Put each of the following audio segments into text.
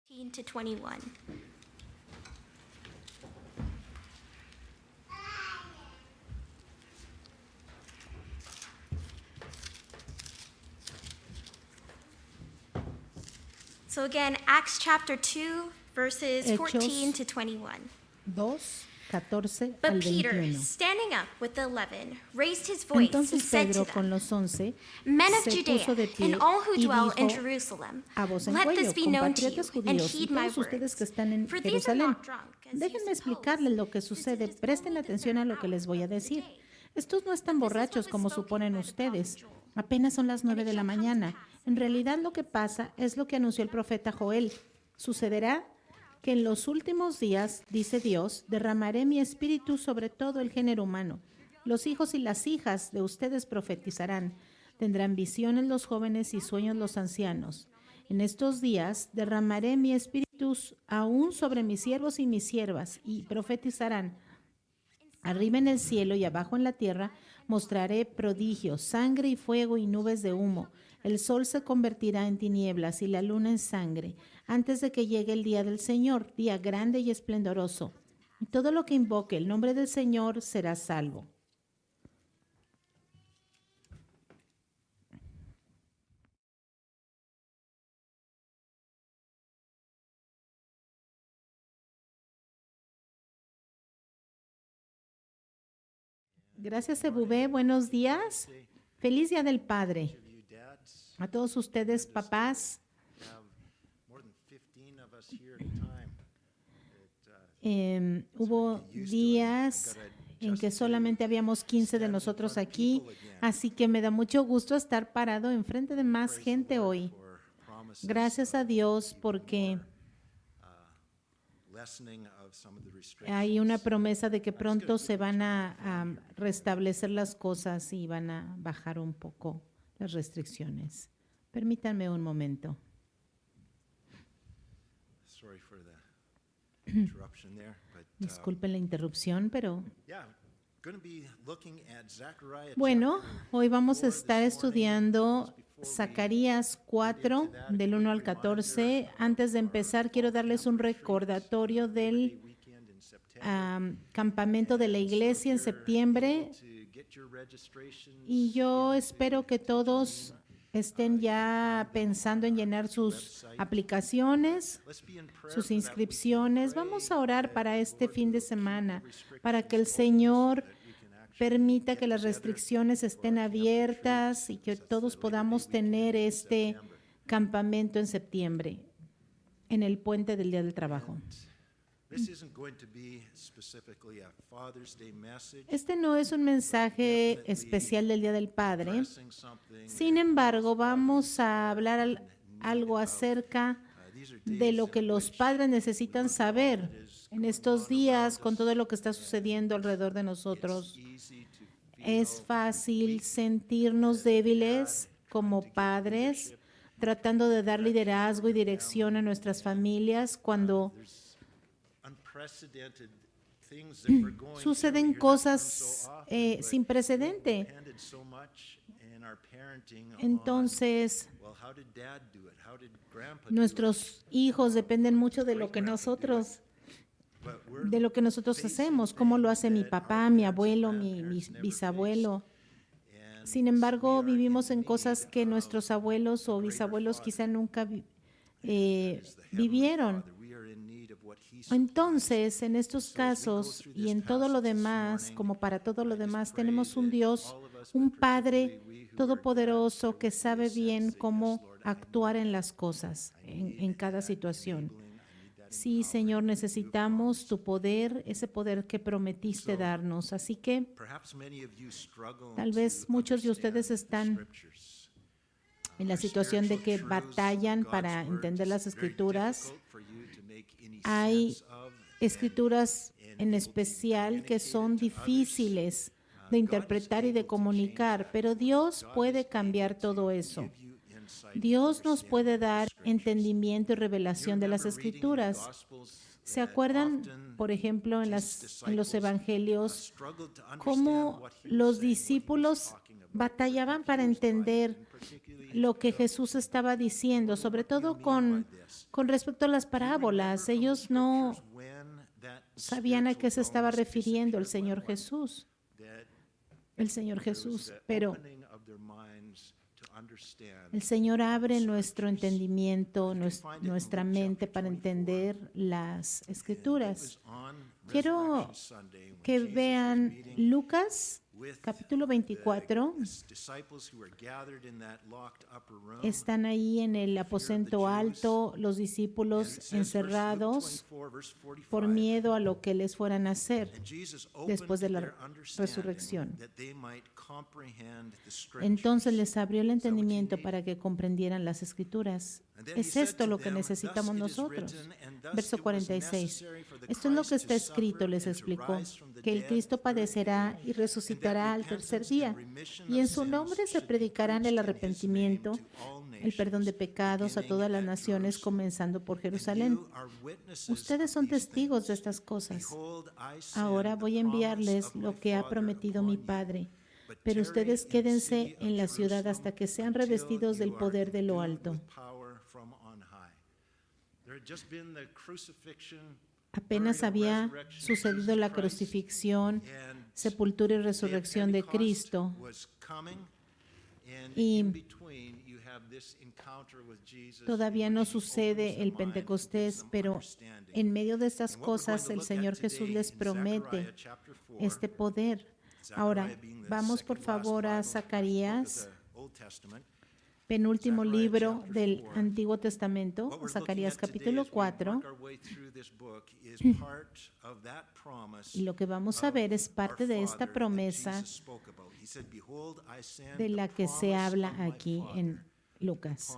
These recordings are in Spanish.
15 to 21. So again, Acts chapter 2, verses 14 to 21. 2, 14 But al Peter, 21. standing up with the 11, raised his voice and Entonces said Pedro to con them, los 11 Men of se Judea puso de pie and all who y dwell in dijo Jerusalem, a voz en let cuello, this be known to you compatriotas and judíos y heed my todos ustedes que words. están en For these are Jerusalén, not drunk, as you déjenme suppose, explicarles lo que since sucede. it is Presten only the atención a third lo que les voy hour a of the decir. day. Estos no están But this is what borrachos was como spoken suponen by the prophet ustedes. Joel. Apenas son las And 9 it de la shall come to mañana. pass En realidad lo que pasa es lo que anunció el profeta Joel. Sucederá que en los últimos días, dice Dios, derramaré mi espíritu sobre todo el género humano. Los hijos y las hijas de ustedes profetizarán. Tendrán visiones los jóvenes y sueños los ancianos. En estos días derramaré mi espíritu aún sobre mis siervos y mis siervas, y profetizarán. Arriba en el cielo y abajo en la tierra mostraré prodigios, sangre y fuego y nubes de humo. El sol se convertirá en tinieblas y la luna en sangre, antes de que llegue el día del Señor, día grande y esplendoroso. Y todo lo que invoque el nombre del Señor será salvo. Gracias, Ebubé. Buenos días. Feliz Día del Padre. A todos ustedes, papás. Hubo días en que solamente habíamos 15 de nosotros aquí, así que me da mucho gusto estar parado enfrente de más gente hoy. Gracias a Dios porque hay una promesa de que pronto se van a restablecer las cosas y van a bajar un poco las restricciones. Permítanme un momento. Disculpen la interrupción, pero bueno, hoy vamos a estar estudiando Zacarías 4, del 1 al 14. Antes de empezar, quiero darles un recordatorio del campamento de la iglesia en septiembre. Y yo espero que todos estén ya pensando en llenar sus aplicaciones, sus inscripciones. Vamos a orar para este fin de semana, para que el Señor permita que las restricciones estén abiertas y que todos podamos tener este campamento en septiembre, en el puente del Día del Trabajo. Este no es un mensaje especial del Día del Padre. Sin embargo, vamos a hablar algo acerca de lo que los padres necesitan saber en estos días con todo lo que está sucediendo alrededor de nosotros. Es fácil sentirnos débiles como padres, tratando de dar liderazgo y dirección a nuestras familias cuando suceden cosas sin precedente. Entonces, nuestros hijos dependen mucho de lo que nosotros hacemos, cómo lo hace mi papá, mi abuelo, mi bisabuelo. Sin embargo, vivimos en cosas que nuestros abuelos o bisabuelos quizá nunca vivieron. Entonces, en estos casos y en todo lo demás, como para todo lo demás, tenemos un Dios, un Padre todopoderoso que sabe bien cómo actuar en las cosas, en cada situación. Sí, Señor, necesitamos tu poder, ese poder que prometiste darnos. Así que tal vez muchos de ustedes están en la situación de que batallan para entender las Escrituras. Hay escrituras en especial que son difíciles de interpretar y de comunicar, pero Dios puede cambiar todo eso. Dios nos puede dar entendimiento y revelación de las Escrituras. ¿Se acuerdan, por ejemplo, en los evangelios, cómo los discípulos batallaban para entender lo que Jesús estaba diciendo, sobre todo con respecto a las parábolas. Ellos no sabían a qué se estaba refiriendo el Señor Jesús. Pero el Señor abre nuestro entendimiento, nuestra mente para entender las Escrituras. Quiero que vean Lucas capítulo 24. Están ahí en el aposento alto los discípulos encerrados por miedo a lo que les fueran a hacer después de la resurrección. Entonces les abrió el entendimiento para que comprendieran las Escrituras. Es esto lo que necesitamos nosotros. Verso 46. Esto es lo que está escrito, les explicó, que el Cristo padecerá y resucitará al tercer día, y en su nombre se predicarán el arrepentimiento, el perdón de pecados a todas las naciones, comenzando por Jerusalén. Ustedes son testigos de estas cosas. Ahora voy a enviarles lo que ha prometido mi Padre, pero ustedes quédense en la ciudad hasta que sean revestidos del poder de lo alto. Apenas había sucedido la crucifixión, sepultura y resurrección de Cristo. Y todavía no sucede el Pentecostés, pero en medio de estas cosas el Señor Jesús les promete este poder. Ahora, vamos por favor a Zacarías, penúltimo libro del Antiguo Testamento, Zacarías capítulo 4. Y lo que vamos a ver es parte de esta promesa de la que se habla aquí en Lucas.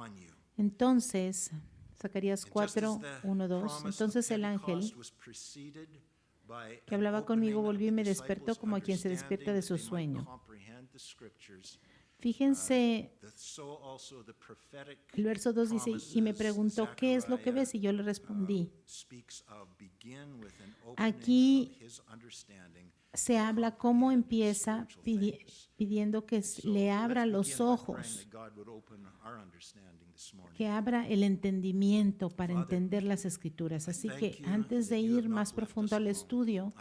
Entonces, Zacarías 4, 1, 2. Entonces el ángel que hablaba conmigo volvió y me despertó como a quien se despierta de su sueño. Fíjense, el verso 2 dice, y me preguntó, ¿qué es lo que ves? Y yo le respondí. Aquí se habla cómo empieza pidiendo que le abra los ojos, que abra el entendimiento para entender las Escrituras. Así que antes de ir más profundo al estudio,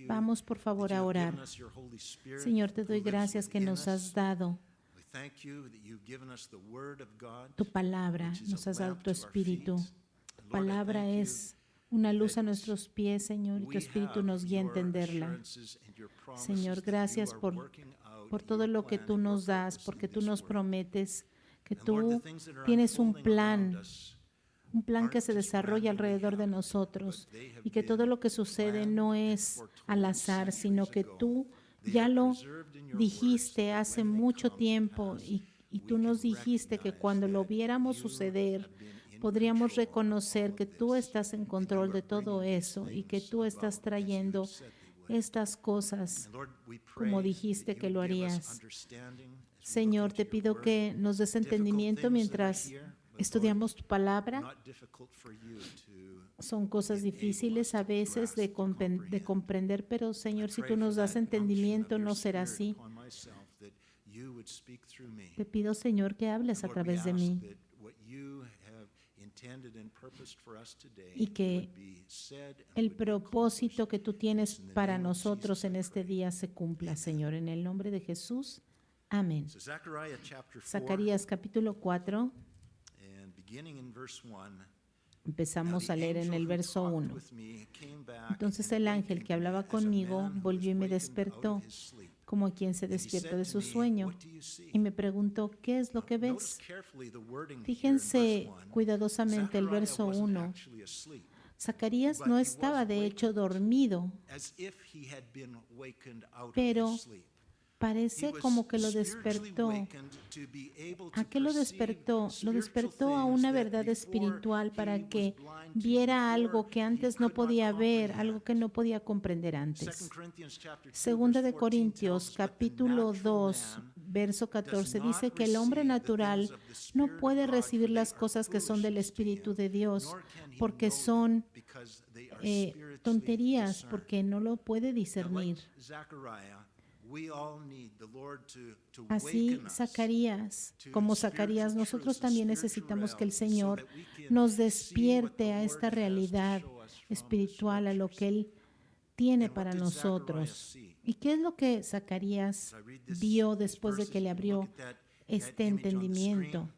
vamos por favor a orar. Señor, te doy gracias que nos has dado tu palabra, nos has dado tu espíritu. Tu palabra es una luz a nuestros pies, Señor, y tu espíritu nos guía a entenderla. Señor, gracias por todo lo que tú nos das, porque tú nos prometes que tú tienes un plan que se desarrolla alrededor de nosotros y que todo lo que sucede no es al azar, sino que tú ya lo dijiste hace mucho tiempo y tú nos dijiste que cuando lo viéramos suceder, podríamos reconocer que tú estás en control de todo eso y que tú estás trayendo estas cosas como dijiste que lo harías. Señor, te pido que nos des entendimiento mientras estudiamos tu palabra. Son cosas difíciles a veces de comprender, pero Señor, si tú nos das entendimiento, no será así. Te pido, Señor, que hables a través de mí y que el propósito que tú tienes para nosotros en este día se cumpla, Señor, en el nombre de Jesús. Amén. Zacarías capítulo 4. Empezamos a leer en el verso 1. Entonces el ángel que hablaba conmigo volvió y me despertó, como a quien se despierta de su sueño, y me preguntó, ¿qué es lo que ves? Fíjense cuidadosamente el verso 1. Zacarías no estaba de hecho dormido, pero parece como que lo despertó. ¿A qué lo despertó? Lo despertó a una verdad espiritual para que viera algo que antes no podía ver, algo que no podía comprender antes. Segunda de Corintios, capítulo 2, verso 14, dice que el hombre natural no puede recibir las cosas que son del Espíritu de Dios porque son tonterías, porque no lo puede discernir. Así, como Zacarías, nosotros también necesitamos que el Señor nos despierte a esta realidad espiritual, a lo que Él tiene para nosotros. ¿Y qué es lo que Zacarías vio después de que le abrió este entendimiento?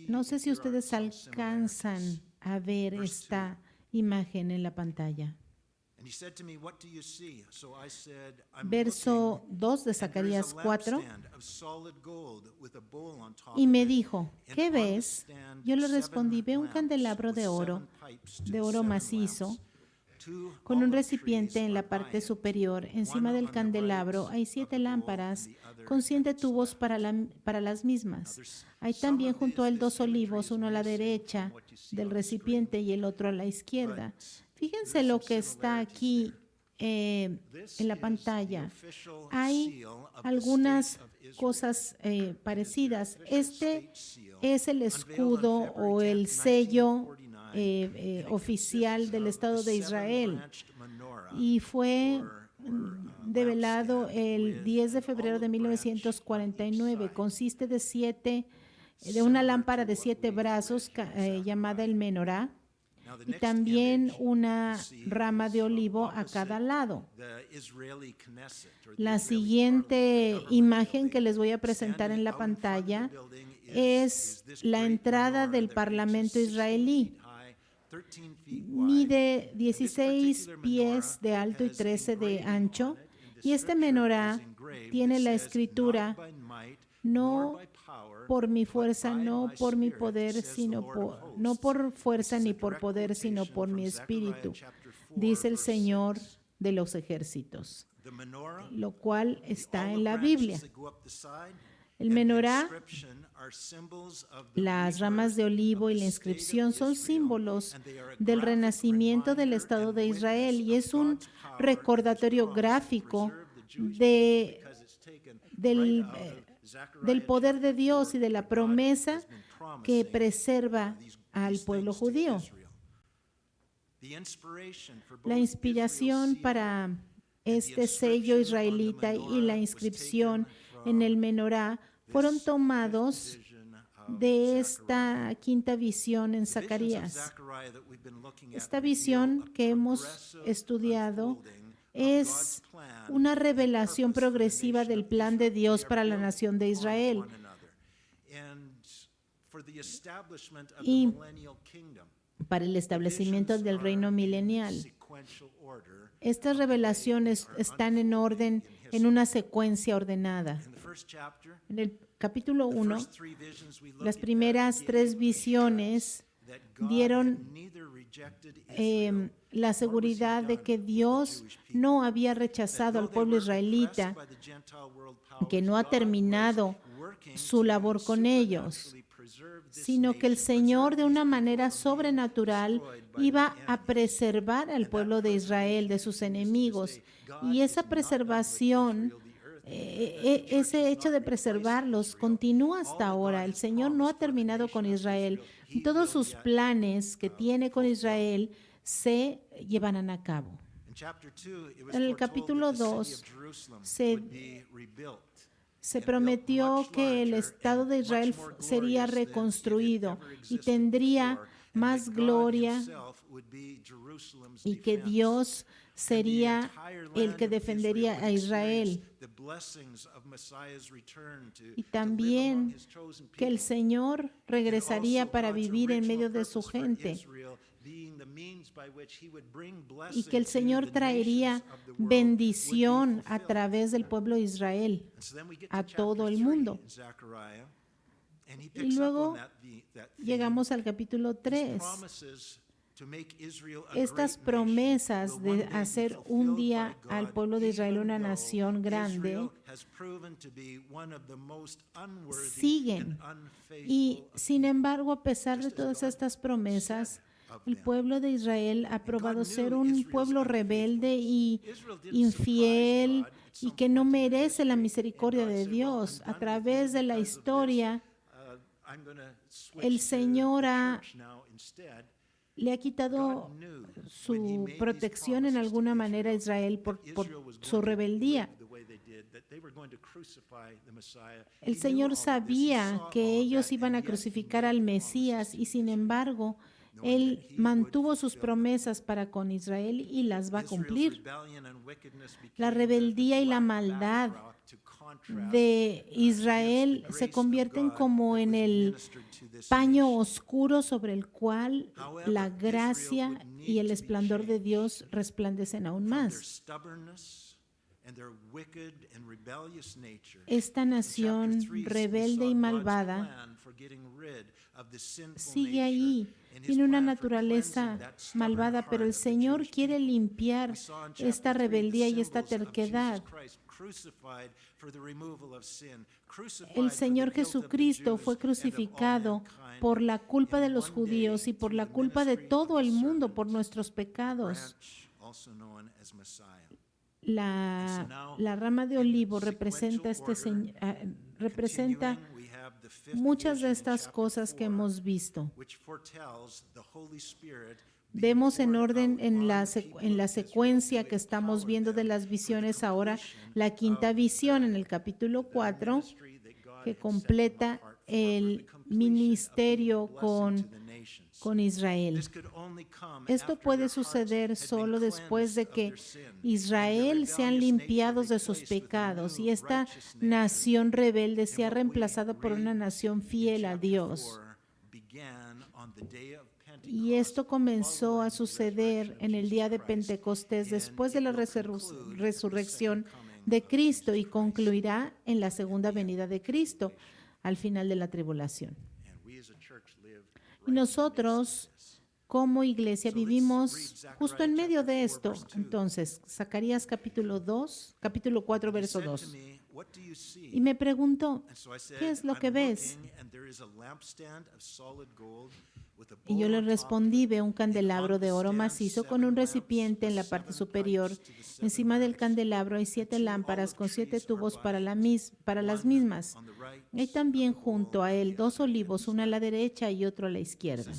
No sé si ustedes alcanzan a ver esta imagen en la pantalla. Verso 2 de Zacarías 4. Y me dijo, ¿qué ves? Yo le respondí, veo un candelabro de oro macizo, con un recipiente en la parte superior. Encima del candelabro hay 7 lámparas con 7 tubos para las mismas. Hay también junto a él 2 olivos, uno a la derecha del recipiente y el otro a la izquierda. Fíjense lo que está aquí en la pantalla. Hay algunas cosas parecidas. Este es el escudo o el sello oficial del Estado de Israel y fue develado el 10 de febrero de 1949. Consiste de una lámpara de 7 brazos llamada el menorá, y también una rama de olivo a cada lado. La siguiente imagen que les voy a presentar en la pantalla es la entrada del Parlamento israelí. Mide 16 pies de alto y 13 de ancho, y este menorá tiene la escritura: no por mi fuerza, no por mi poder, no por fuerza ni por poder, sino por mi espíritu, dice el Señor de los ejércitos, lo cual está en la Biblia. El menorá, las ramas de olivo y la inscripción son símbolos del renacimiento del Estado de Israel, y es un recordatorio gráfico del poder de Dios y de la promesa que preserva al pueblo judío. La inspiración para este sello israelita y la inscripción en el menorá fueron tomados de esta quinta visión en Zacarías. Esta visión que hemos estudiado es una revelación progresiva del plan de Dios para la nación de Israel y para el establecimiento del reino milenial. Estas revelaciones están en orden, en una secuencia ordenada. En el capítulo 1, las primeras 3 visiones dieron la seguridad de que Dios no había rechazado al pueblo israelita, que no ha terminado su labor con ellos, sino que el Señor, de una manera sobrenatural, iba a preservar al pueblo de Israel de sus enemigos. Y esa preservación, ese hecho de preservarlos, continúa hasta ahora. El Señor no ha terminado con Israel. Todos sus planes que tiene con Israel se llevarán a cabo. En el capítulo 2 se prometió que el Estado de Israel sería reconstruido y tendría más gloria, y que Dios sería el que defendería a Israel. Y también que el Señor regresaría para vivir en medio de su gente, y que el Señor traería bendición a través del pueblo de Israel a todo el mundo. Y luego llegamos al capítulo 3. Estas promesas de hacer un día al pueblo de Israel una nación grande siguen. Y sin embargo, a pesar de todas estas promesas, el pueblo de Israel ha probado ser un pueblo rebelde y infiel, y que no merece la misericordia de Dios. A través de la historia, el Señor ha le ha quitado su protección en alguna manera a Israel por su rebeldía. El Señor sabía que ellos iban a crucificar al Mesías y sin embargo, Él mantuvo sus promesas para con Israel y las va a cumplir. La rebeldía y la maldad de Israel se convierten como en el paño oscuro sobre el cual la gracia y el esplendor de Dios resplandecen aún más. Esta nación rebelde y malvada sigue ahí, tiene una naturaleza malvada, pero el Señor quiere limpiar esta rebeldía y esta terquedad. El Señor Jesucristo fue crucificado por la culpa de los judíos y por la culpa de todo el mundo por nuestros pecados. La rama de olivo representa representa muchas de estas cosas que hemos visto. Vemos en orden en la secuencia que estamos viendo de las visiones ahora, la quinta visión en el capítulo 4, que completa el ministerio con Israel. Esto puede suceder solo después de que Israel sean limpiados de sus pecados y esta nación rebelde sea reemplazada por una nación fiel a Dios. Y esto comenzó a suceder en el día de Pentecostés, después de la resurrección de Cristo, y concluirá en la segunda venida de Cristo, al final de la tribulación. Y nosotros, como iglesia, vivimos justo en medio de esto. Entonces, Zacarías capítulo 4, verso 2. Y me preguntó, ¿qué es lo que ves? Y yo le respondí, veo un candelabro de oro macizo con un recipiente en la parte superior. Encima del candelabro hay 7 lámparas con 7 tubos para las mismas. Hay también junto a él 2 olivos, uno a la derecha y otro a la izquierda.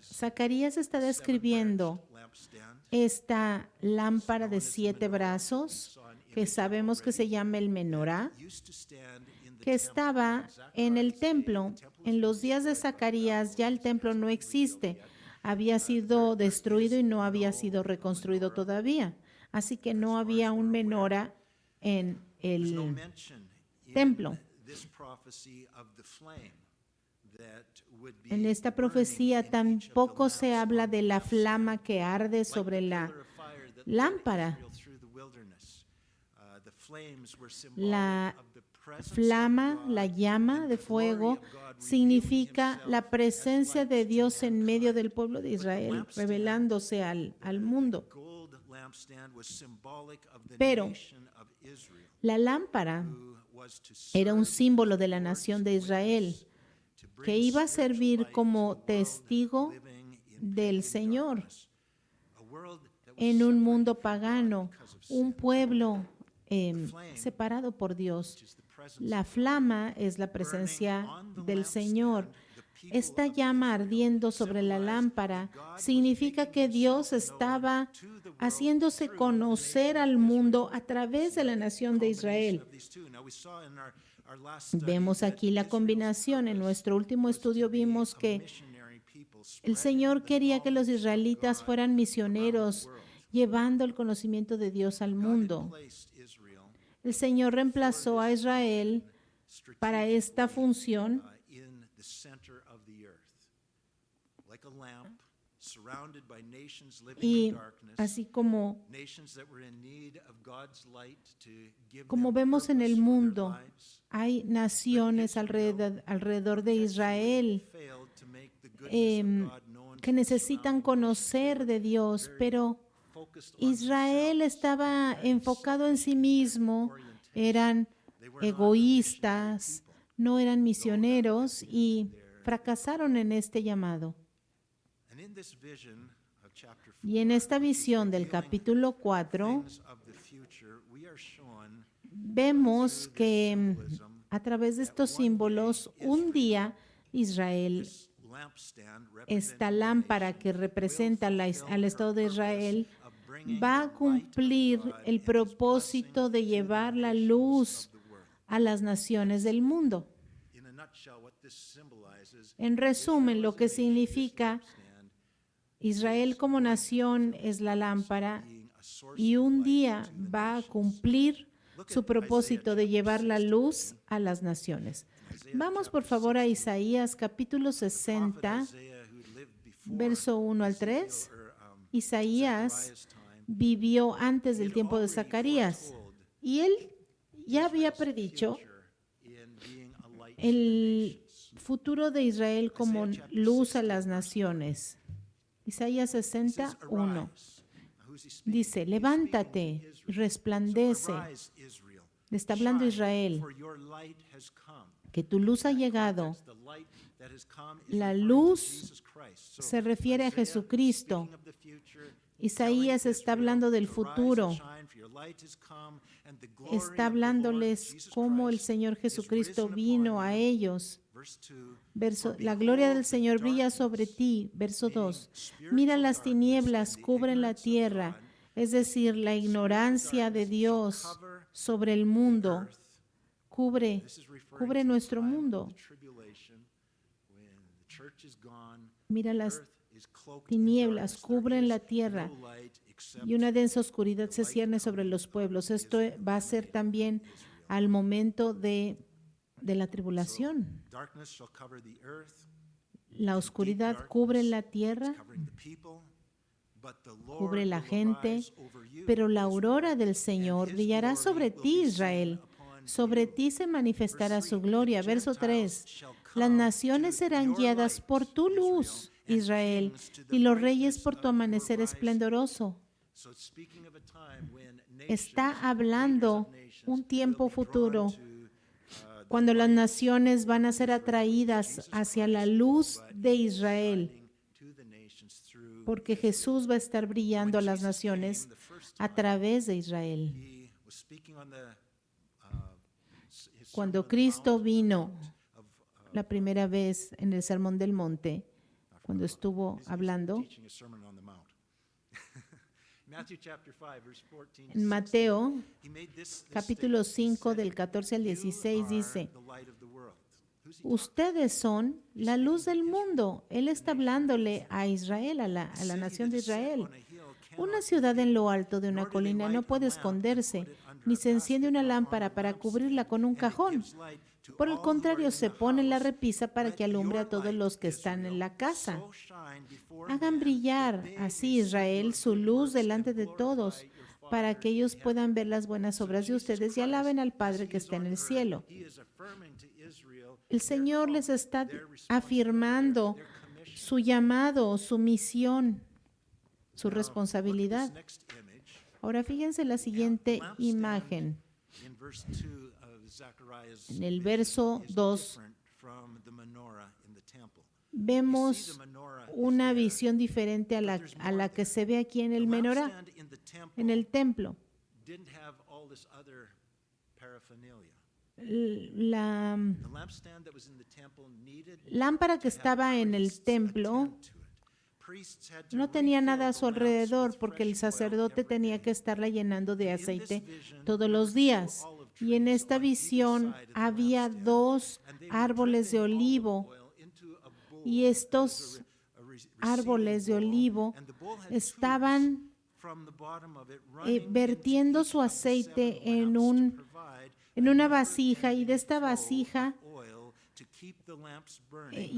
Zacarías está describiendo esta lámpara de 7 brazos, que sabemos que se llama el menorá, que estaba en el templo. En los días de Zacarías ya el templo no existe, había sido destruido y no había sido reconstruido todavía, así que no había un menorá en el templo. En esta profecía tampoco se habla de la flama que arde sobre la lámpara. La flama, la llama de fuego, significa la presencia de Dios en medio del pueblo de Israel, revelándose al mundo. Pero la lámpara era un símbolo de la nación de Israel, que iba a servir como testigo del Señor en un mundo pagano, un pueblo separado por Dios. La flama es la presencia del Señor. Esta llama ardiendo sobre la lámpara significa que Dios estaba haciéndose conocer al mundo a través de la nación de Israel. Vemos aquí la combinación. En nuestro último estudio vimos que el Señor quería que los israelitas fueran misioneros, llevando el conocimiento de Dios al mundo. El Señor reemplazó a Israel para esta función y así como vemos en el mundo, hay naciones alrededor de Israel que necesitan conocer de Dios, pero Israel estaba enfocado en sí mismo, eran egoístas, no eran misioneros y fracasaron en este llamado. Y en esta visión del capítulo 4, vemos que a través de estos símbolos, un día Israel esta lámpara que representa al Estado de Israel, va a cumplir el propósito de llevar la luz a las naciones del mundo. En resumen, lo que significa Israel como nación es la lámpara y un día va a cumplir su propósito de llevar la luz a las naciones. Vamos por favor a Isaías capítulo 60, verso 1 al 3. Isaías vivió antes del tiempo de Zacarías y él ya había predicho el futuro de Israel como luz a las naciones. Isaías 61 dice, levántate, resplandece. Le está hablando Israel, que tu luz ha llegado. La luz se refiere a Jesucristo. Isaías está hablando del futuro. Está hablándoles cómo el Señor Jesucristo vino a ellos. La gloria del Señor brilla sobre ti. Verso 2. Mira, las tinieblas cubren la tierra, es decir, la ignorancia de Dios sobre el mundo. Cubre nuestro mundo. Mira, las tinieblas cubren la tierra y una densa oscuridad se cierne sobre los pueblos. Esto va a ser también al momento de la tribulación. La oscuridad cubre la tierra, cubre la gente, pero la aurora del Señor brillará sobre ti, Israel. Sobre ti se manifestará su gloria. Verso 3. Las naciones serán guiadas por tu luz, Israel, y los reyes por tu amanecer esplendoroso. Está hablando un tiempo futuro cuando las naciones van a ser atraídas hacia la luz de Israel, porque Jesús va a estar brillando a las naciones a través de Israel. Cuando Cristo vino la primera vez en el Sermón del Monte, cuando estuvo hablando, en Mateo, capítulo 5, del 14 al 16, dice, ustedes son la luz del mundo. Él está hablándole a Israel, a la nación de Israel. Una ciudad en lo alto de una colina no puede esconderse, ni se enciende una lámpara para cubrirla con un cajón. Por el contrario, se pone en la repisa para que alumbre a todos los que están en la casa. Hagan brillar así, Israel, su luz delante de todos, para que ellos puedan ver las buenas obras de ustedes y alaben al Padre que está en el cielo. El Señor les está afirmando su llamado, su misión, su responsabilidad. Ahora fíjense la siguiente imagen. En el verso 2 vemos una visión diferente a la que se ve aquí en el menorá, en el templo. La lámpara que estaba en el templo no tenía nada a su alrededor porque el sacerdote tenía que estarla llenando de aceite todos los días. Y en esta visión había 2 árboles de olivo y estos árboles de olivo estaban vertiendo su aceite en una vasija y de esta vasija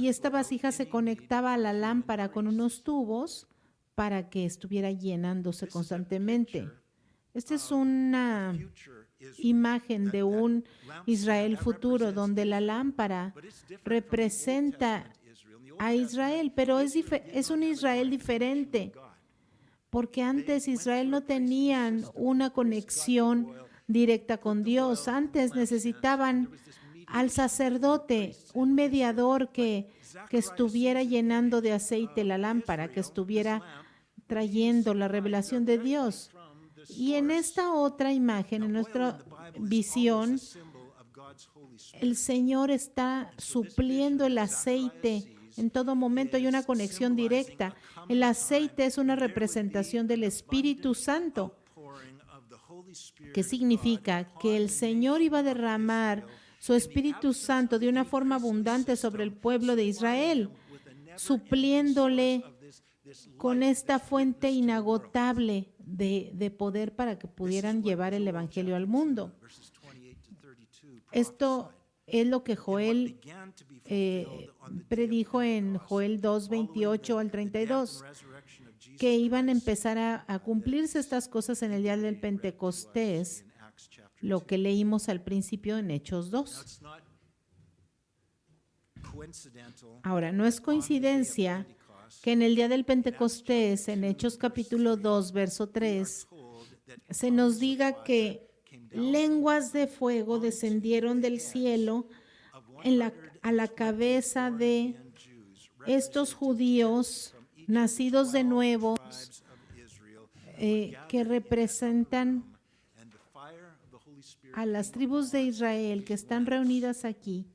esta vasija se conectaba a la lámpara con unos tubos para que estuviera llenándose constantemente. Esta es una imagen de un Israel futuro donde la lámpara representa a Israel, pero es un Israel diferente, porque antes Israel no tenían una conexión directa con Dios. Antes necesitaban al sacerdote, un mediador que estuviera llenando de aceite la lámpara, que estuviera trayendo la revelación de Dios. Y en esta otra imagen, en nuestra visión, el Señor está supliendo el aceite En todo momento hay una conexión directa. El aceite es una representación del Espíritu Santo, que significa que el Señor iba a derramar su Espíritu Santo de una forma abundante sobre el pueblo de Israel, supliéndole con esta fuente inagotable de poder para que pudieran llevar el Evangelio al mundo. Esto es lo que Joel predijo en Joel 2, 28 al 32, que iban a empezar a cumplirse estas cosas en el día del Pentecostés, lo que leímos al principio en Hechos 2. Ahora, no es coincidencia que en el día del Pentecostés, en Hechos capítulo 2, verso 3, se nos diga que lenguas de fuego descendieron del cielo a la cabeza de estos judíos nacidos de nuevo, que representan a las tribus de Israel que están reunidas aquí.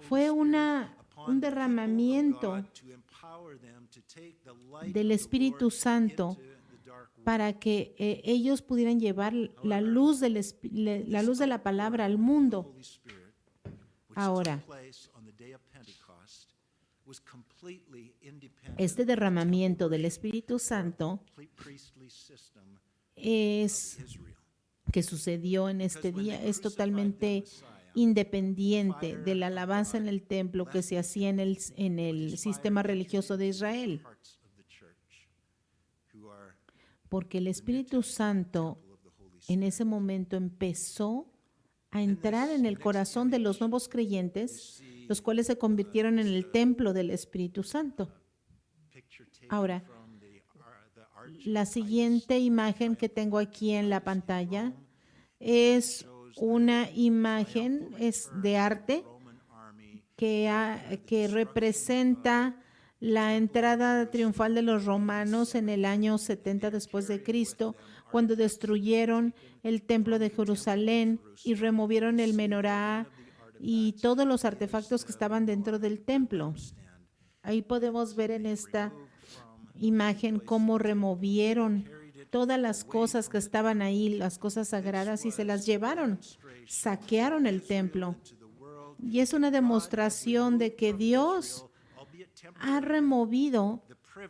Fue un derramamiento del Espíritu Santo para que ellos pudieran llevar la luz de la palabra al mundo. Ahora, este derramamiento del Espíritu Santo que sucedió en este día es totalmente independiente de la alabanza en el templo que se hacía en el sistema religioso de Israel. Porque el Espíritu Santo en ese momento empezó a entrar en el corazón de los nuevos creyentes, los cuales se convirtieron en el templo del Espíritu Santo. Ahora, la siguiente imagen que tengo aquí en la pantalla es una imagen de arte que representa la entrada triunfal de los romanos en el año 70 después de Cristo, cuando destruyeron el templo de Jerusalén y removieron el menorá y todos los artefactos que estaban dentro del templo. Ahí podemos ver en esta imagen cómo removieron todas las cosas que estaban ahí, las cosas sagradas, y se las llevaron, saquearon el templo. Y es una demostración de que Dios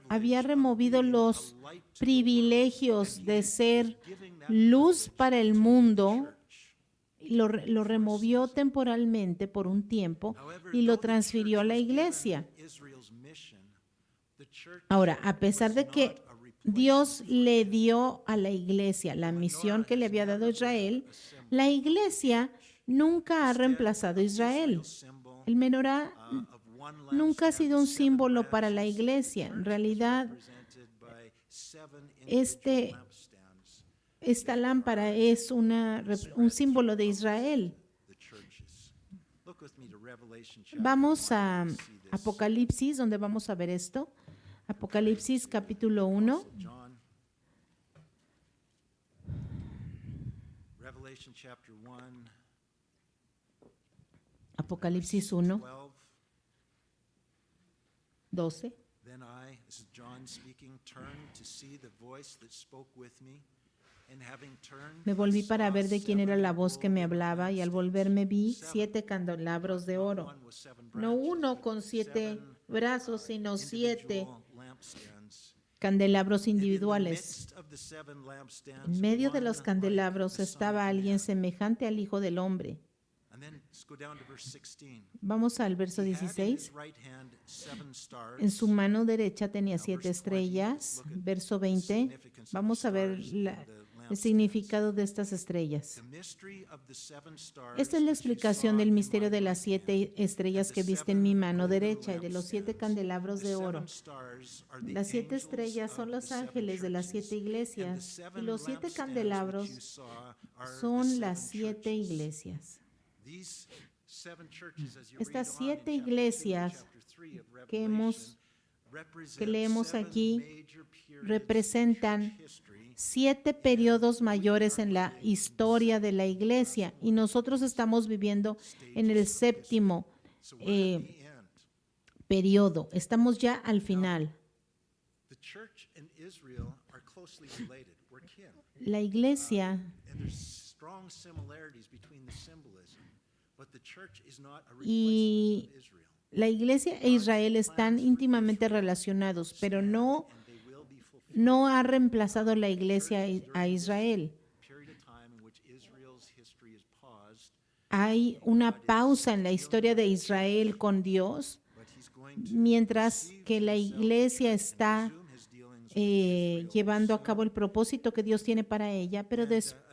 había removido los privilegios de ser luz para el mundo, lo removió temporalmente por un tiempo y lo transfirió a la iglesia. Ahora, a pesar de que Dios le dio a la iglesia la misión que le había dado a Israel, la iglesia nunca ha reemplazado a Israel. El menorá nunca ha sido un símbolo para la iglesia. En realidad, esta lámpara es un símbolo de Israel. Vamos a Apocalipsis, donde vamos a ver esto. Apocalipsis capítulo 1. Apocalipsis 1, 12. Me volví para ver de quién era la voz que me hablaba, y al volverme vi 7 candelabros de oro, no uno con 7 brazos, sino 7 candelabros individuales. En medio de los candelabros estaba alguien semejante al Hijo del Hombre. Vamos al verso 16. En su mano derecha tenía 7 estrellas. Verso 20. Vamos a ver el significado de estas estrellas. Esta es la explicación del misterio de las 7 estrellas que viste en mi mano derecha y de los 7 candelabros de oro. Las 7 estrellas son los ángeles de las 7 iglesias, y los 7 candelabros son las 7 iglesias. Estas 7 iglesias que leemos aquí representan 7 periodos mayores en la historia de la iglesia, y nosotros estamos viviendo en el 7º periodo. Estamos ya al final. The church and Israel are closely related. We're kin. La iglesia And there's strong similarities between the symbolism. But the church is not a y replacement of Israel. la iglesia e Israel están íntimamente relacionados, pero no And they will be fulfilled. no ha reemplazado la iglesia a Israel. Period of time in which Israel's history is paused, Hay una pausa en la historia de Israel con Dios, but he's going to mientras que la iglesia está resume his dealings llevando a cabo el propósito que Dios tiene para ella, pero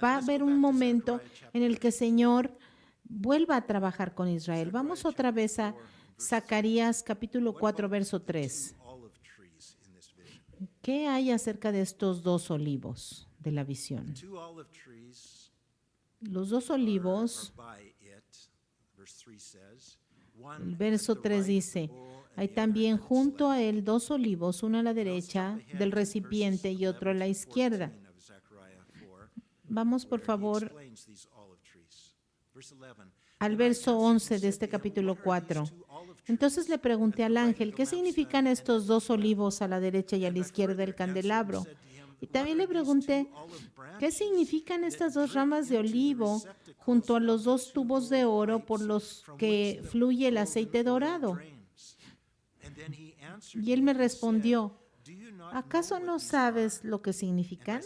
va a haber un momento en el que el Señor vuelva a trabajar con Israel. Vamos otra vez a Zacarías capítulo 4, verso 3. olive trees in this vision. ¿Qué hay acerca de estos dos olivos de la visión? Two olive trees Los dos olivos, are by it, verse 3 says. el One verso at the 3 right dice, of the bowl and hay the también other at its junto left. a él dos olivos, uno a la derecha del recipiente y otro a la izquierda. Vamos, por favor, al verso 11 de este capítulo 4. Entonces le pregunté al ángel, ¿qué significan estos dos olivos a la derecha y a la izquierda del candelabro? Y también le pregunté, ¿qué significan estas dos ramas de olivo junto a los dos tubos de oro por los que fluye el aceite dorado? Y él me respondió, ¿acaso no sabes lo que significan?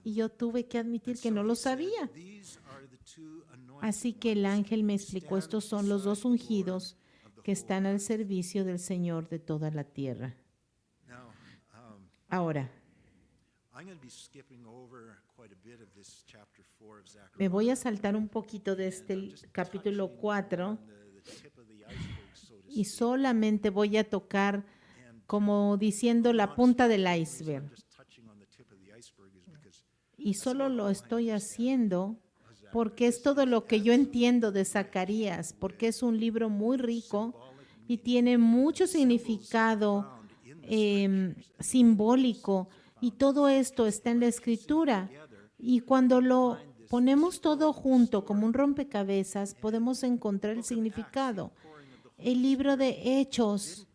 Y yo tuve que admitir que no lo sabía. Así que el ángel me explicó, estos son los dos ungidos que están al servicio del Señor de toda la tierra. Ahora, me voy a saltar un poquito de este capítulo 4 y solamente voy a tocar, como diciendo, la punta del iceberg. Y solo lo estoy haciendo porque es todo lo que yo entiendo de Zacarías, porque es un libro muy rico y tiene mucho significado simbólico, y todo esto está en la Escritura. Y cuando lo ponemos todo junto como un rompecabezas, podemos encontrar el significado. El libro de Hechos,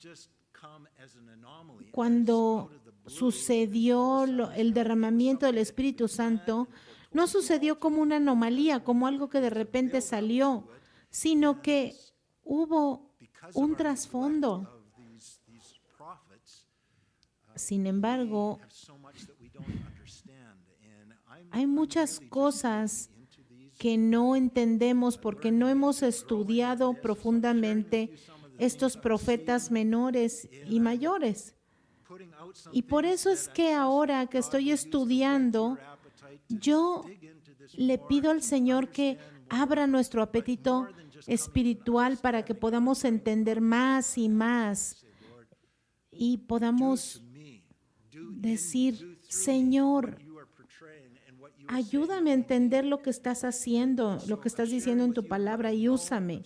cuando sucedió el derramamiento del Espíritu Santo, no sucedió como una anomalía, como algo que de repente salió, sino que hubo un trasfondo. Sin embargo, hay muchas cosas que no entendemos porque no hemos estudiado profundamente estos profetas menores y mayores. Y por eso es que ahora que estoy estudiando, yo le pido al Señor que abra nuestro apetito espiritual para que podamos entender más y más y podamos decir, Señor, ayúdame a entender lo que estás haciendo, lo que estás diciendo en tu palabra y úsame.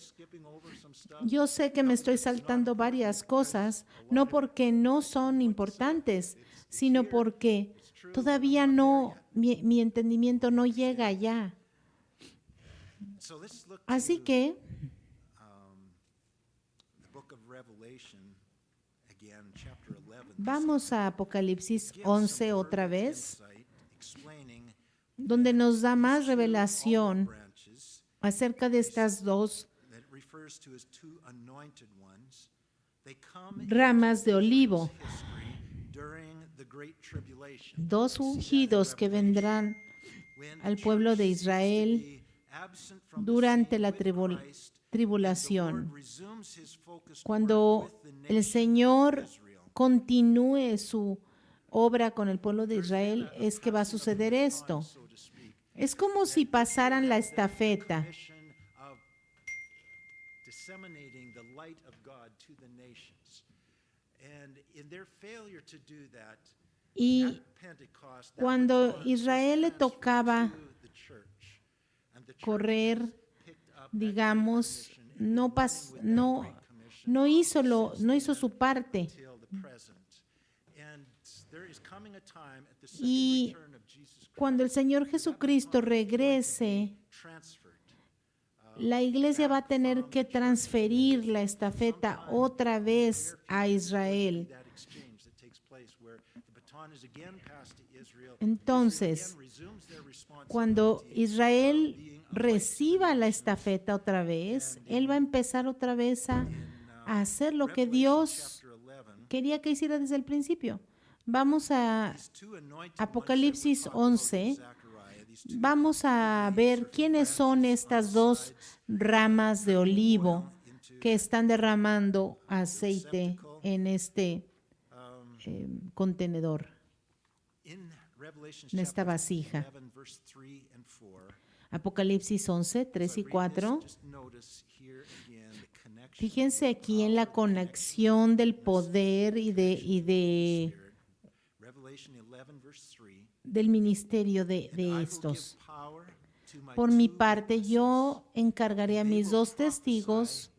Yo sé que me estoy saltando varias cosas, no porque no son importantes, sino porque todavía no, mi entendimiento no llega allá. Así que vamos a Apocalipsis 11 otra vez, donde nos da más revelación acerca de estas dos ramas de olivo, dos ungidos que vendrán al pueblo de Israel durante la tribulación. Cuando el Señor continúe su obra con el pueblo de Israel, es que va a suceder esto. Es como si pasaran la estafeta. Y cuando Israel le tocaba correr, digamos, no hizo su parte. Y cuando el Señor Jesucristo regrese, la iglesia va a tener que transferir la estafeta otra vez a Israel. that exchange that takes place where the baton is again passed to Israel. Entonces, Israel resumes their responsibility. cuando Israel reciba la estafeta otra vez, él va a empezar otra vez a hacer lo que Dios Chapter 11, quería que hiciera desde el principio. Vamos a these two anointed Apocalipsis ones that 11. we talked about in Zechariah, these two Vamos a ver quiénes son estas dos ramas de olivo que están derramando aceite en este contenedor, in Revelation en esta chapter vasija. 11, verse 3 and 4. Apocalipsis 11, 3 y 4. Just notice here again the connection Fíjense aquí en la conexión del poder y de Revelation 11 verse 3. del ministerio de I will estos. give power to my Por mi two parte, witnesses, yo encargaré a mis dos testigos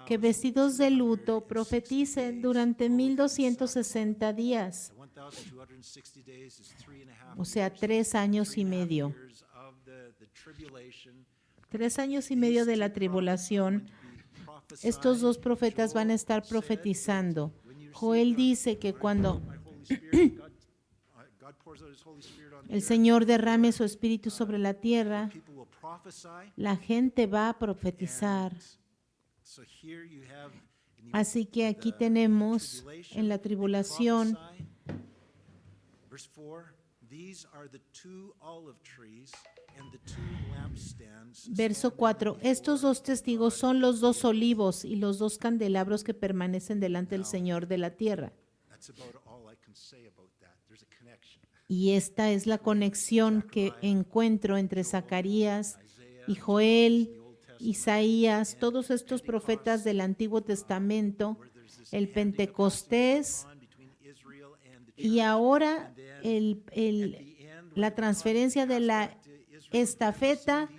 que vestidos de luto profeticen durante 1260 días, 1260 days is 3.5 o sea, years. 3 años y 3.5 medio. years of the tribulation. 3 años y medio de la tribulación. Estos dos profetas van a estar profetizando. Joel dice que cuando el Señor derrame su espíritu sobre la tierra, la gente va a profetizar. Así que aquí tenemos en la tribulación, Verse 4, these are the two olive trees and the two lampstands. verso 4, estos dos testigos son los dos olivos y los dos candelabros que permanecen delante del Señor de la tierra. That's about all I can say about that. There's a connection. Y esta es la conexión que encuentro entre Zacarías y Joel, Isaías, todos estos profetas del Antiguo Testamento, el Pentecostés y ahora la transferencia de la estafeta,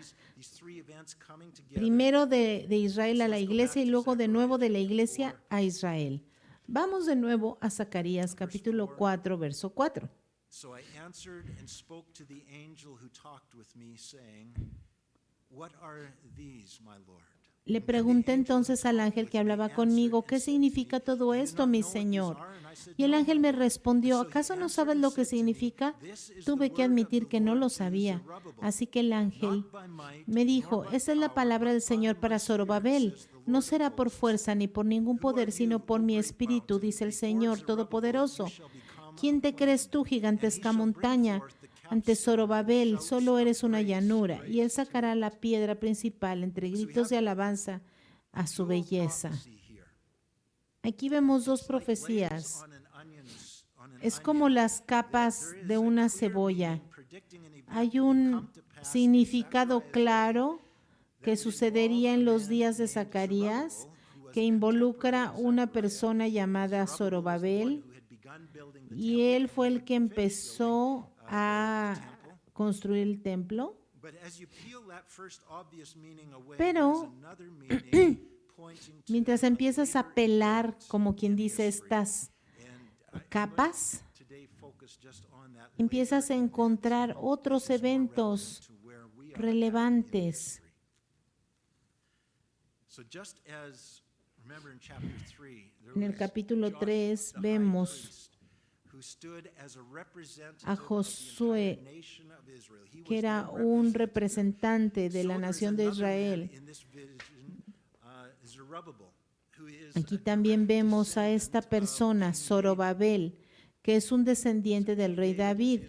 primero de Israel a la iglesia y luego de nuevo de la iglesia a Israel. Vamos de nuevo a Zacarías capítulo 4, verso 4. So I answered and spoke to the angel who talked with me, saying, What are these, my Lord? Le pregunté entonces al ángel que hablaba conmigo, ¿qué significa todo esto, mi Señor? Y el ángel me respondió, ¿acaso no sabes lo que significa? Tuve que admitir que no lo sabía. Así que el ángel me dijo, esa es la palabra del Señor para Zorobabel. No será por fuerza ni por ningún poder, sino por mi espíritu, dice el Señor Todopoderoso. ¿Quién te crees tú, gigantesca montaña? Ante Zorobabel solo eres una llanura, y él sacará la piedra principal entre gritos de alabanza a su belleza. Aquí vemos dos profecías. Es como las capas de una cebolla. Hay un significado claro que sucedería en los días de Zacarías, que involucra una persona llamada Zorobabel, y él fue el que empezó a construir el templo. Pero mientras empiezas a pelar, como quien dice, estas capas, empiezas a encontrar otros eventos relevantes. En el capítulo 3 vemos a Josué, que era un representante de la nación de Israel. Aquí también vemos a esta persona, Zorobabel, que es un descendiente del rey David.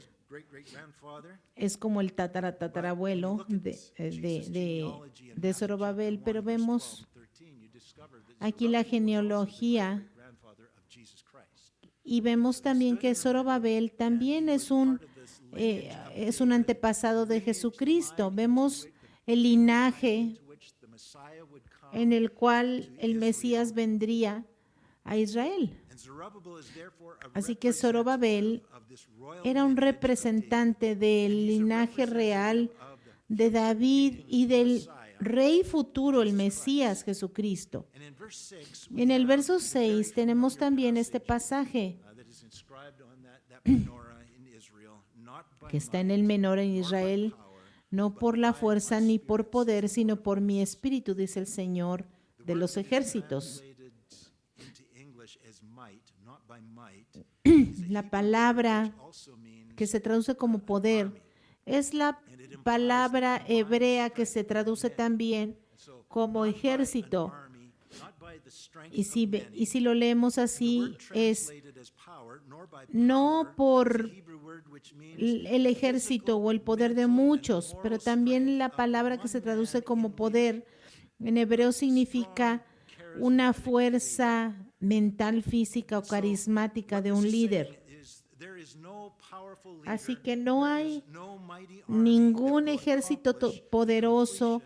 Es como el tatarabuelo de Zorobabel, pero vemos aquí la genealogía. Y vemos también que Zorobabel también es un antepasado de Jesucristo. Vemos el linaje en el cual el Mesías vendría a Israel. Así que Zorobabel era un representante del linaje real de David y del rey futuro, el Mesías Jesucristo. En el verso 6 tenemos también este pasaje que está en el menor en Israel. no por la fuerza ni por poder, sino por mi espíritu, dice el Señor de los ejércitos. La palabra que se traduce como poder es la palabra hebrea que se traduce también como ejército. Y si lo leemos así, es no por el ejército o el poder de muchos, pero también la palabra que se traduce como poder en hebreo significa una fuerza mental, física o carismática de un líder. Así que no hay ningún ejército poderoso,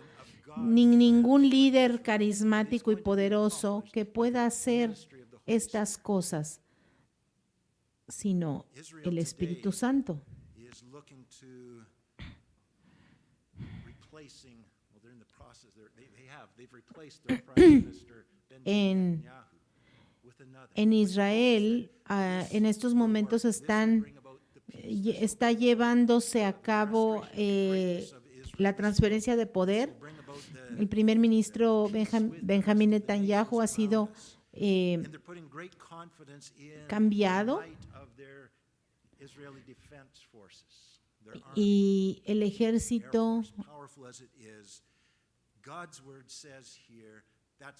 ni ningún líder carismático y poderoso que pueda hacer estas cosas, sino el Espíritu Santo. En Israel, en estos momentos está llevándose a cabo la transferencia de poder. El primer ministro Benjamín Netanyahu ha sido cambiado y el ejército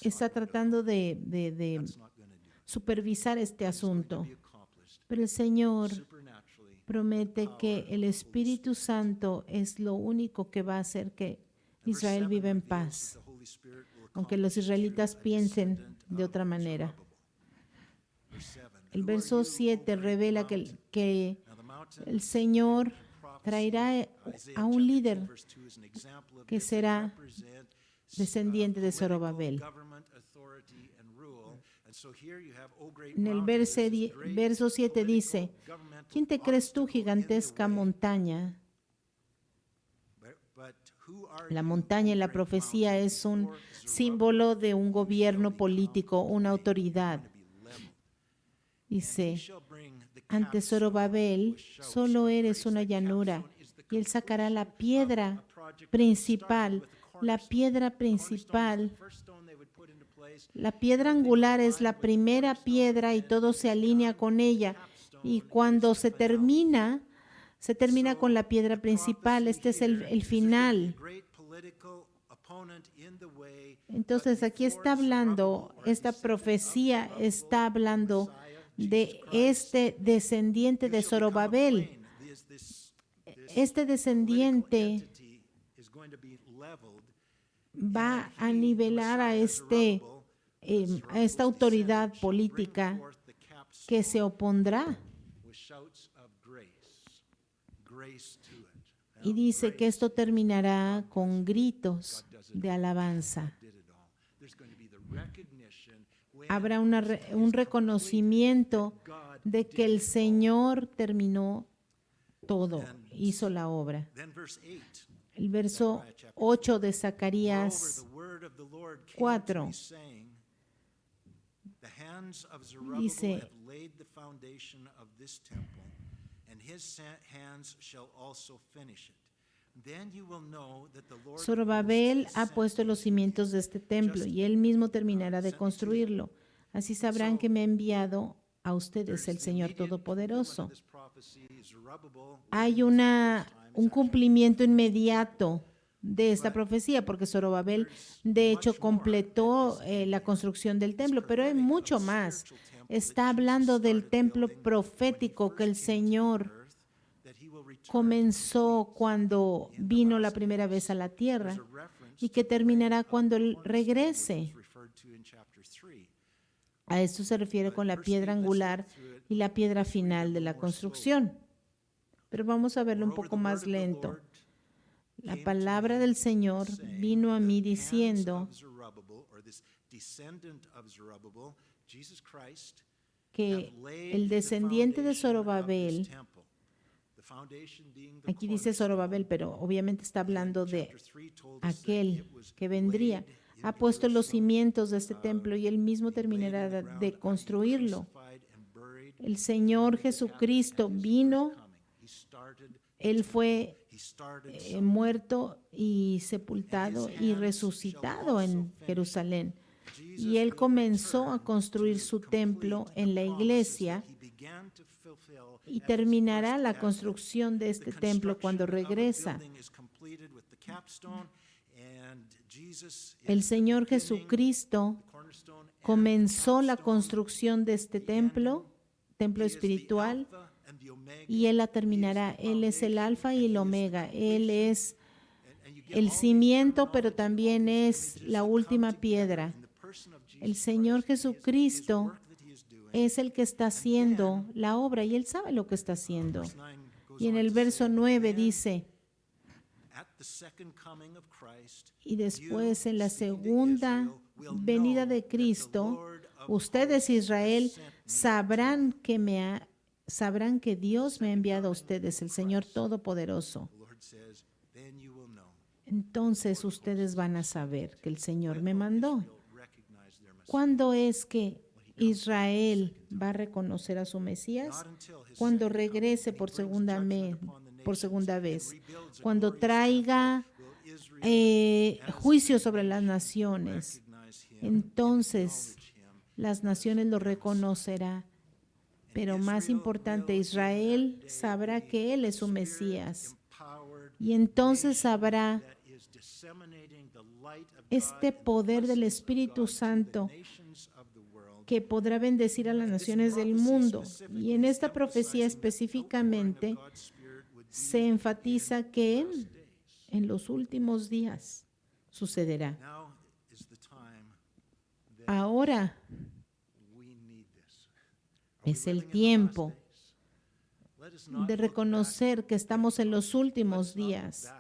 está tratando de supervisar este asunto. Pero el Señor promete que el Espíritu Santo es lo único que va a hacer que Israel viva en paz, aunque los israelitas piensen de otra manera. El verso 7 revela que el Señor traerá a un líder que será descendiente de Zorobabel. En el verso 7 dice: ¿Quién te crees tú, gigantesca montaña? La montaña en la profecía es un símbolo de un gobierno político, una autoridad. Dice: ante Zorobabel solo eres una llanura, y él sacará la piedra principal. La piedra principal, la piedra angular es la primera piedra y todo se alinea con ella. Y cuando se termina con la piedra principal. Este es el final. Entonces aquí está hablando, esta profecía está hablando de este descendiente de Zorobabel. Este descendiente va a nivelar a esta autoridad política que se opondrá. Y dice que esto terminará con gritos de alabanza. Habrá un reconocimiento de que el Señor terminó todo, hizo la obra. El verso 8 de Zacarías 4 dice: Zorobabel ha puesto los cimientos de este templo y él mismo terminará de construirlo. Así sabrán que me ha enviado a ustedes el Señor Todopoderoso. Hay un cumplimiento inmediato de esta profecía, porque Zorobabel de hecho completó la construcción del templo, pero hay mucho más. Está hablando del templo profético que el Señor comenzó cuando vino la primera vez a la tierra y que terminará cuando Él regrese. A esto se refiere con la piedra angular y la piedra final de la construcción. Pero vamos a verlo un poco más lento. La palabra del Señor vino a mí diciendo que el descendiente de Zorobabel, aquí dice Zorobabel, pero obviamente está hablando de aquel que vendría, ha puesto los cimientos de este templo y él mismo terminará de construirlo. El Señor Jesucristo vino, Él fue muerto y sepultado y resucitado en Jerusalén. Y Él comenzó a construir su templo en la iglesia y terminará la construcción de este templo cuando regresa. El Señor Jesucristo comenzó la construcción de este templo espiritual, y Él la terminará. Él es el alfa y el omega. Él es el cimiento, pero también es la última piedra. El Señor Jesucristo es el que está haciendo la obra y Él sabe lo que está haciendo. Y en el verso 9 dice, y después en la segunda venida de Cristo, ustedes, Israel, sabrán que Dios me ha enviado a ustedes, el Señor Todopoderoso. Entonces ustedes van a saber que el Señor me mandó. ¿Cuándo es que Israel va a reconocer a su Mesías? Cuando regrese por segunda vez, cuando traiga juicio sobre las naciones. Entonces las naciones lo reconocerán. Pero más importante, Israel sabrá que Él es su Mesías. Y entonces sabrá este poder del Espíritu Santo que podrá bendecir a las naciones del mundo. Y en esta profecía específicamente se enfatiza que en los últimos días sucederá. Ahora es el tiempo de reconocer que estamos en los últimos días.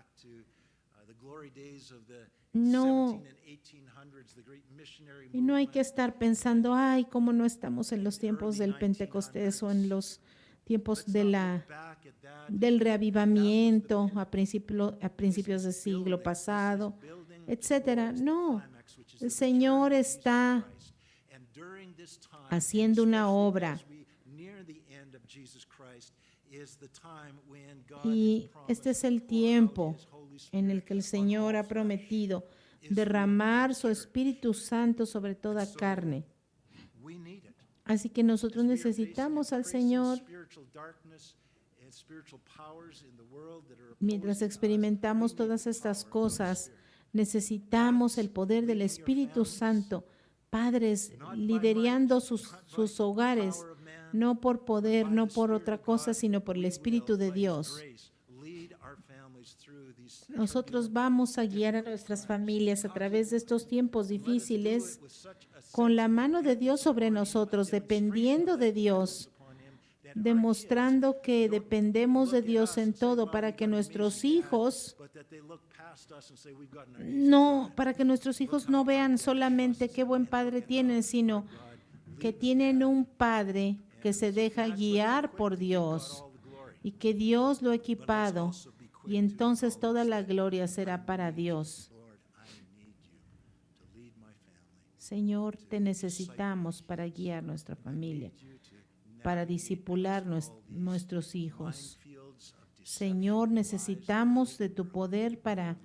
Y no hay que estar pensando, ay, cómo no estamos en los tiempos del Pentecostés o en los tiempos del reavivamiento a principios del siglo pasado, etcétera. No, el Señor está haciendo una obra. Y este es el tiempo en el que el Señor ha prometido derramar su Espíritu Santo sobre toda carne. Así que nosotros necesitamos al Señor. Mientras experimentamos todas estas cosas, necesitamos el poder del Espíritu Santo. Padres liderando sus hogares, no por poder, no por otra cosa, sino por el Espíritu de Dios. Nosotros vamos a guiar a nuestras familias a través de estos tiempos difíciles con la mano de Dios sobre nosotros, dependiendo de Dios, demostrando que dependemos de Dios en todo para que nuestros hijos no vean solamente qué buen padre tienen, sino que tienen un padre que se deja guiar por Dios y que Dios lo ha equipado, y entonces toda la gloria será para Dios. Señor, te necesitamos para guiar nuestra familia, para discipular nuestros hijos. Señor, necesitamos de tu poder para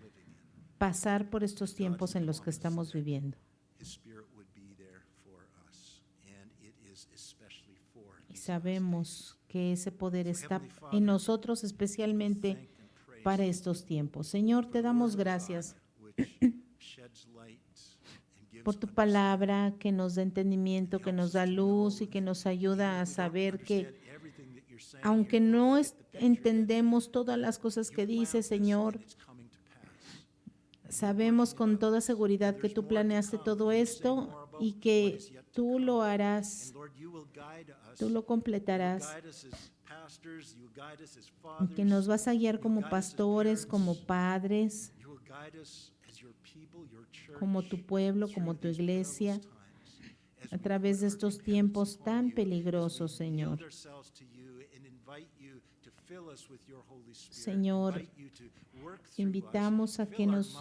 pasar por estos tiempos en los que estamos viviendo. Y sabemos que ese poder está en nosotros, especialmente para estos tiempos. Señor, te damos gracias por tu palabra que nos da entendimiento, que nos da luz y que nos ayuda a saber que aunque no entendemos todas las cosas que dice, Señor, sabemos con toda seguridad que tú planeaste todo esto y que tú lo harás, tú lo completarás, y que nos vas a guiar como pastores, como padres, como tu pueblo, como tu iglesia, a través de estos tiempos tan peligrosos, Señor. Señor, invitamos a que nos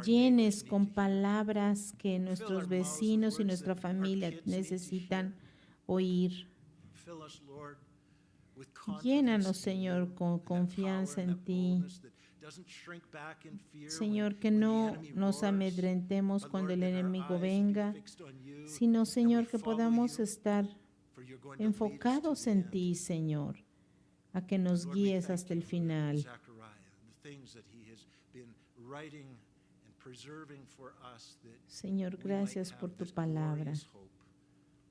llenes con palabras que nuestros vecinos y nuestra familia necesitan oír. with confidence Llénanos, in Señor, you, con and that confianza power and en that ti. boldness that doesn't shrink back in fear Señor, que when the no enemy nos roars, amedrentemos but cuando Lord, el that our enemigo eyes would be venga, fixed on you, sino, and we Señor, que follow podamos you, estar for you're going to lead us to enfocados the en end. ti, Señor, a que nos Lord, we guíes thank hasta el you for final. Zechariah, the things that he has been writing and preserving for us, that Señor, we might gracias por have tu this palabra glorious hope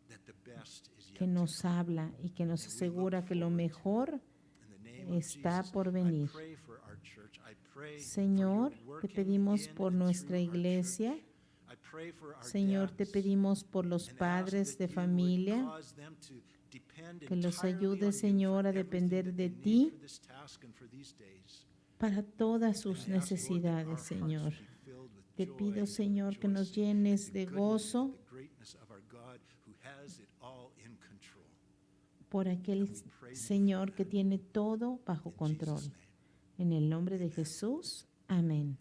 that the best is yet que to nos come. habla y que nos And we asegura look que lo forward to mejor In the name of está Jesus, por I venir. pray for our church. I pray Señor, for your te working pedimos in por and nuestra through our iglesia. church. I pray for our Señor, te dads pedimos por los and ask padres that de you would familia, cause them to depend que los entirely ayudes, on you Señor, for a everything depender that de they need ti for this task and for these days. para todas And sus I ask, Lord, that our necesidades, hearts Señor. would be filled with Te joy pido, and Señor, que nos rejoicing llenes at de the goodness gozo and the greatness of our God who has it all in control. por aquel And we praise you Señor for que that. tiene todo bajo In control. Jesus' name. En el nombre de Jesús, amén.